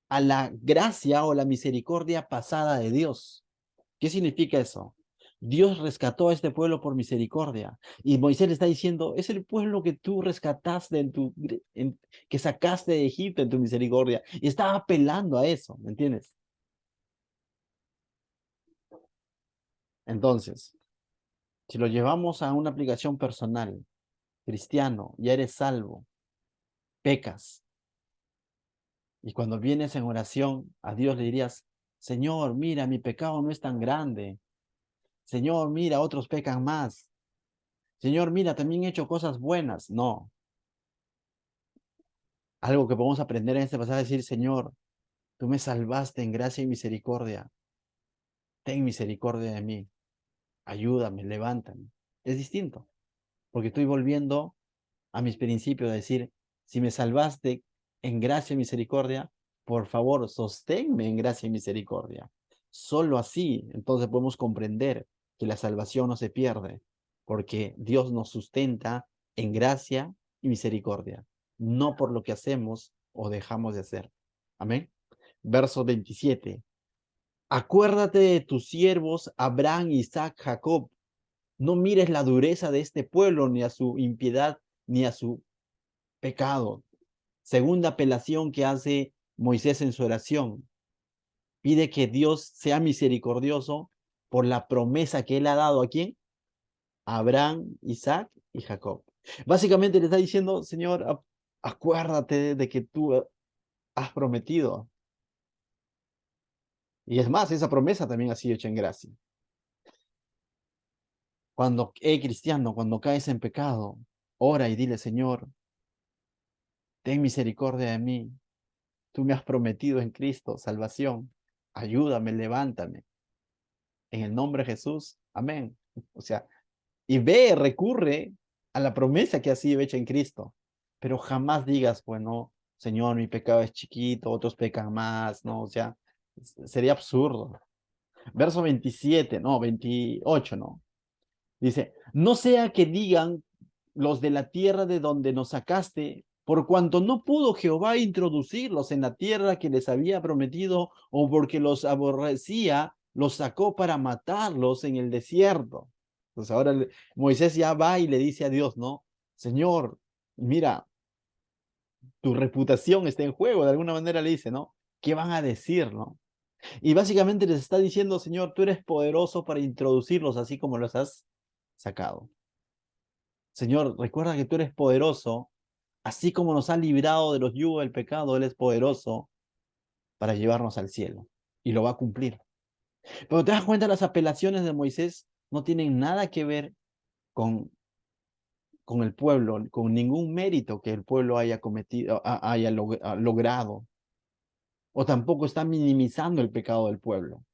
a la gracia o la misericordia pasada de Dios. ¿Qué significa eso? Dios rescató a este pueblo por misericordia. Y Moisés le está diciendo, es el pueblo que tú rescataste, que sacaste de Egipto en tu misericordia. Y estaba apelando a eso, ¿me entiendes? Entonces, si lo llevamos a una aplicación personal, cristiano, ya eres salvo, pecas. Y cuando vienes en oración, a Dios le dirías, Señor, mira, mi pecado no es tan grande. Señor, mira, otros pecan más. Señor, mira, también he hecho cosas buenas. No, algo que podemos aprender en este pasaje es decir, Señor, tú me salvaste en gracia y misericordia. Ten misericordia de mí. Ayúdame, levántame. Es distinto, porque estoy volviendo a mis principios de decir, si me salvaste en gracia y misericordia, por favor, sosténme en gracia y misericordia. Solo así, entonces podemos comprender que la salvación no se pierde, porque Dios nos sustenta en gracia y misericordia, no por lo que hacemos o dejamos de hacer. Amén. Verso 27. Acuérdate de tus siervos Abraham, Isaac, Jacob. No mires la dureza de este pueblo, ni a su impiedad, ni a su pecado. Segunda apelación que hace Moisés en su oración. Pide que Dios sea misericordioso por la promesa que él ha dado a quién? A Abraham, Isaac y Jacob. Básicamente le está diciendo, Señor, acuérdate de que tú has prometido. Y es más, esa promesa también ha sido hecha en gracia. Cuando, cristiano, cuando caes en pecado, ora y dile, Señor, ten misericordia de mí. Tú me has prometido en Cristo salvación. Ayúdame, levántame. En el nombre de Jesús. Amén. O sea, y ve, recurre a la promesa que ha sido hecha en Cristo. Pero jamás digas, bueno, Señor, mi pecado es chiquito, otros pecan más, ¿no? O sea, sería absurdo. Verso 27, no, 28, ¿no? Dice, no sea que digan los de la tierra de donde nos sacaste, por cuanto no pudo Jehová introducirlos en la tierra que les había prometido, o porque los aborrecía, los sacó para matarlos en el desierto. Entonces ahora Moisés ya va y le dice a Dios, ¿no? Señor, mira, tu reputación está en juego, de alguna manera le dice, ¿no? ¿Qué van a decir, no? Y básicamente les está diciendo, Señor, tú eres poderoso para introducirlos así como los has sacado. Señor, recuerda que tú eres poderoso, así como nos ha librado de los yugos del pecado, Él es poderoso para llevarnos al cielo y lo va a cumplir. Pero te das cuenta, las apelaciones de Moisés no tienen nada que ver con, con el pueblo, con ningún mérito que el pueblo haya cometido, haya logrado, o tampoco está minimizando el pecado del pueblo.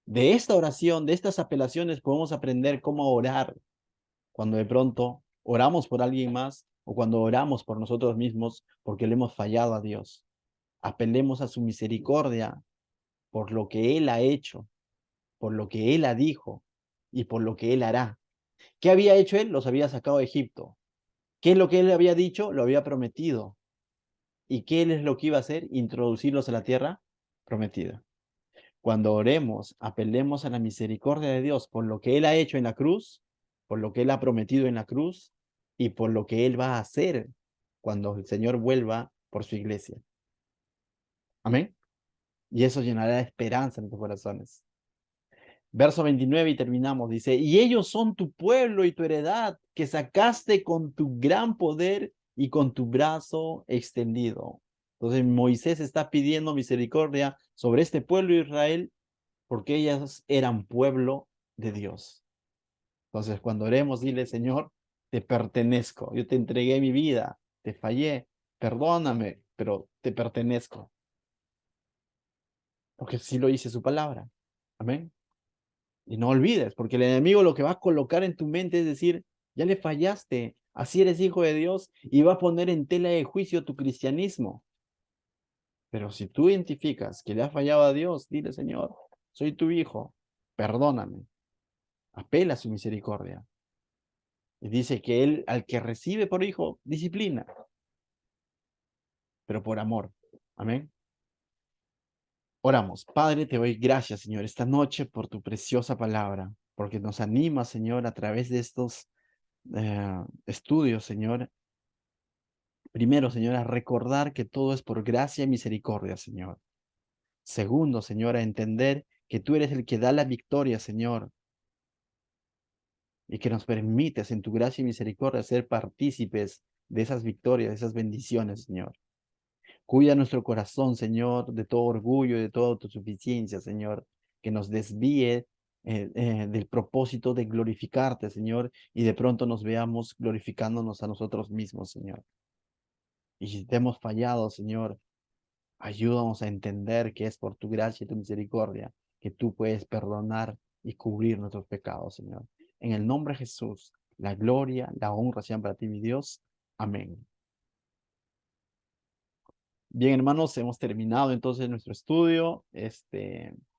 De esta oración, de estas apelaciones, podemos aprender cómo orar cuando de pronto oramos por alguien más o cuando oramos por nosotros mismos porque le hemos fallado a Dios. Apelemos a su misericordia por lo que Él ha hecho, por lo que Él ha dicho y por lo que Él hará. ¿Qué había hecho Él? Los había sacado de Egipto. ¿Qué es lo que Él había dicho? Lo había prometido. ¿Y qué es lo que iba a hacer? Introducirlos a la tierra prometida. Cuando oremos, apelemos a la misericordia de Dios por lo que Él ha hecho en la cruz, por lo que Él ha prometido en la cruz y por lo que Él va a hacer cuando el Señor vuelva por su iglesia. Amén. Y eso llenará de esperanza en tus corazones. Verso 29 y terminamos. Dice, y ellos son tu pueblo y tu heredad que sacaste con tu gran poder y con tu brazo extendido. Entonces Moisés está pidiendo misericordia sobre este pueblo de Israel porque ellas eran pueblo de Dios. Entonces, cuando oremos, dile, Señor, te pertenezco, yo te entregué mi vida, te fallé, perdóname, pero te pertenezco, porque sí lo dice su palabra. Amén. Y no olvides, porque el enemigo lo que va a colocar en tu mente es decir, ya le fallaste, así eres hijo de Dios, y va a poner en tela de juicio tu cristianismo. Pero si tú identificas que le has fallado a Dios, dile, Señor, soy tu hijo, perdóname, apela a su misericordia. Y dice que él, al que recibe por hijo, disciplina, pero por amor. Amén. Oramos. Padre, te doy gracias, Señor, esta noche por tu preciosa palabra, porque nos anima, Señor, a través de estos estudios, Señor. Primero, Señor, a recordar que todo es por gracia y misericordia, Señor. Segundo, Señor, a entender que tú eres el que da la victoria, Señor, y que nos permites en tu gracia y misericordia ser partícipes de esas victorias, de esas bendiciones, Señor. Cuida nuestro corazón, Señor, de todo orgullo y de toda autosuficiencia, Señor, que nos desvíe del propósito de glorificarte, Señor, y de pronto nos veamos glorificándonos a nosotros mismos, Señor. Y si te hemos fallado, Señor, ayúdanos a entender que es por tu gracia y tu misericordia que tú puedes perdonar y cubrir nuestros pecados, Señor. En el nombre de Jesús, la gloria, la honra sean para ti, mi Dios. Amén. Bien, hermanos, hemos terminado entonces nuestro estudio.